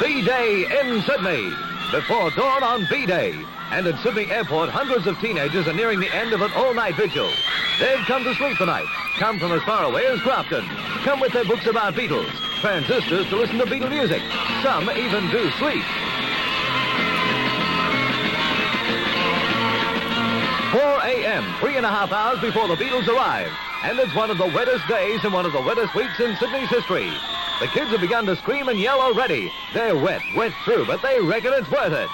B-Day in Sydney. Before dawn on B-Day. And at Sydney Airport, hundreds of teenagers are nearing the end of an all-night vigil. They've come to sleep tonight. Come from as far away as Grafton. Come with their books about Beatles. Transistors to listen to Beatle music. Some even do sleep. 4 a.m., 3.5 hours before the Beatles arrive. And it's one of the wettest days and one of the wettest weeks in Sydney's history. The kids have begun to scream and yell already. They're wet through, but they reckon it's worth it.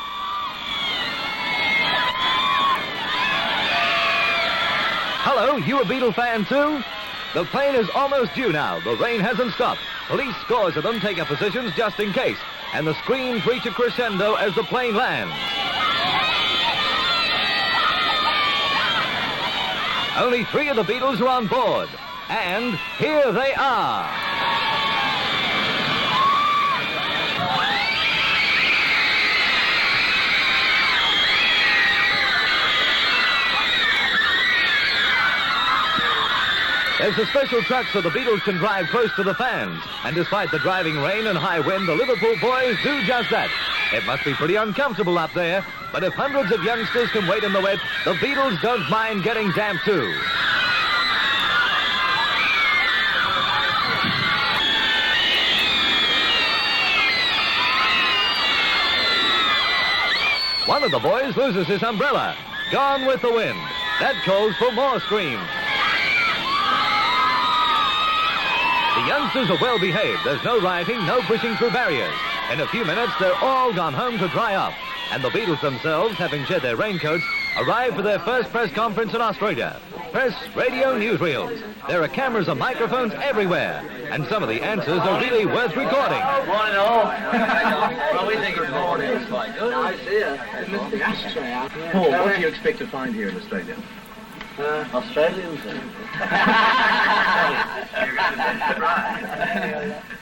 Hello, you a Beatle fan too? The plane is almost due now. The rain hasn't stopped. Police scores of them take up positions just in case. And the screams reach a crescendo as the plane lands. Only 3 of the Beatles are on board. And here they are. There's a special truck so the Beatles can drive close to the fans. And despite the driving rain and high wind, the Liverpool boys do just that. It must be pretty uncomfortable up there. But if hundreds of youngsters can wait in the wet, the Beatles don't mind getting damp too. One of the boys loses his umbrella. Gone with the wind. That calls for more screams. The youngsters are well behaved. There's no rioting, no pushing through barriers. In a few minutes, they're all gone home to dry off. And the Beatles themselves, having shed their raincoats, arrive for their first press conference in Australia. Press, radio, newsreels. There are cameras and microphones everywhere. And some of the answers are really worth recording. Morning all. Well, we think it's morning. It's quite good. I see it. Mr. the ashtray out. Paul, what do you expect to find here in Australia? Australians.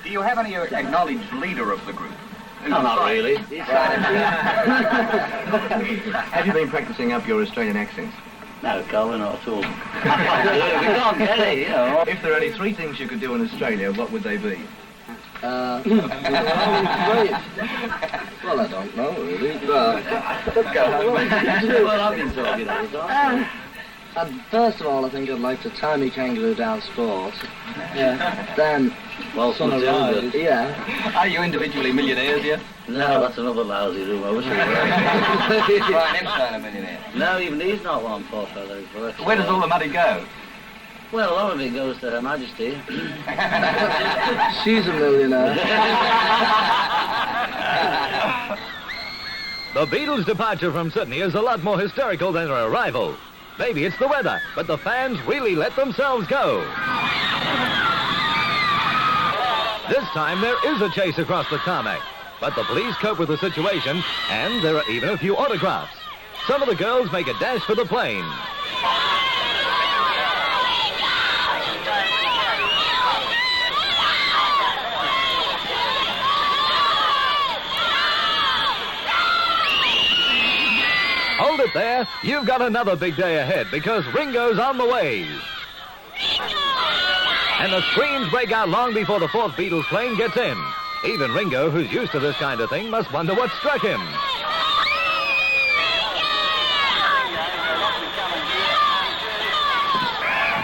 Do you have any acknowledged leader of the group? No, not really. Have you been practicing up your Australian accents? No, Colin, not at all. We can't get it, you know. If there are only 3 things you could do in Australia, what would they be? Well, I don't know, really. Well, I've been talking all the time. First of all, I think I'd like to tie me kangaroo down sport. Yeah. Then, well, son of ride. Yeah. Are you individually millionaires yet? No, that's another lousy room. I wish it were. Brian Epstein a millionaire. No, even he's not one, poor fellow. Where does all the money go? Well, a lot of it goes to Her Majesty. She's a millionaire. The Beatles' departure from Sydney is a lot more hysterical than their arrival. Maybe it's the weather, but the fans really let themselves go. This time there is a chase across the tarmac, but the police cope with the situation, and there are even a few autographs. Some of the girls make a dash for the plane. Hold it there. You've got another big day ahead because Ringo's on the way. And the screams break out long before the 4th Beatles plane gets in. Even Ringo, who's used to this kind of thing, must wonder what struck him.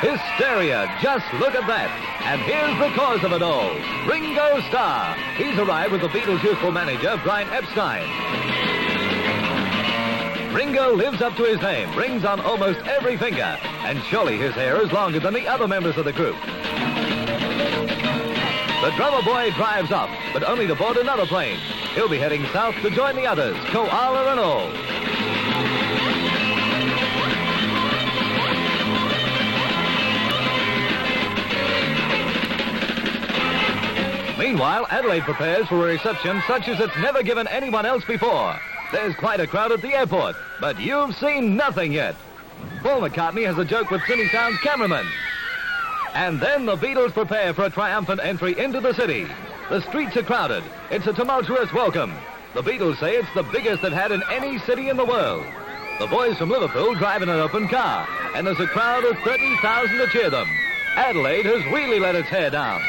Hysteria, just look at that. And here's the cause of it all. Ringo Starr. He's arrived with the Beatles' youthful manager, Brian Epstein. Ringo lives up to his name, rings on almost every finger, and surely his hair is longer than the other members of the group. The drummer boy drives off, but only to board another plane. He'll be heading south to join the others, koala and all. Meanwhile, Adelaide prepares for a reception such as it's never given anyone else before. There's quite a crowd at the airport, but you've seen nothing yet. Paul McCartney has a joke with Cinesound's cameraman. And then the Beatles prepare for a triumphant entry into the city. The streets are crowded. It's a tumultuous welcome. The Beatles say it's the biggest they've had in any city in the world. The boys from Liverpool drive in an open car, and there's a crowd of 30,000 to cheer them. Adelaide has really let its hair down.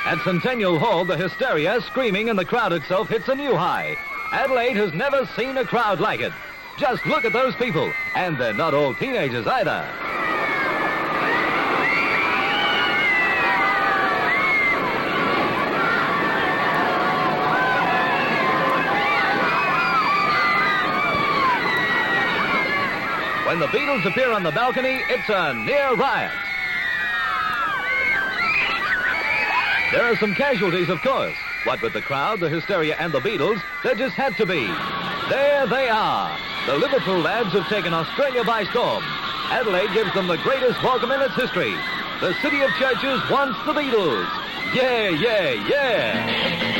At Centennial Hall, the hysteria, screaming, and the crowd itself hits a new high. Adelaide has never seen a crowd like it. Just look at those people, and they're not all teenagers either. When the Beatles appear on the balcony, it's a near riot. There are some casualties, of course. What with the crowd, the hysteria, and the Beatles, there just had to be. There they are. The Liverpool lads have taken Australia by storm. Adelaide gives them the greatest welcome in its history. The city of churches wants the Beatles. Yeah, yeah, yeah.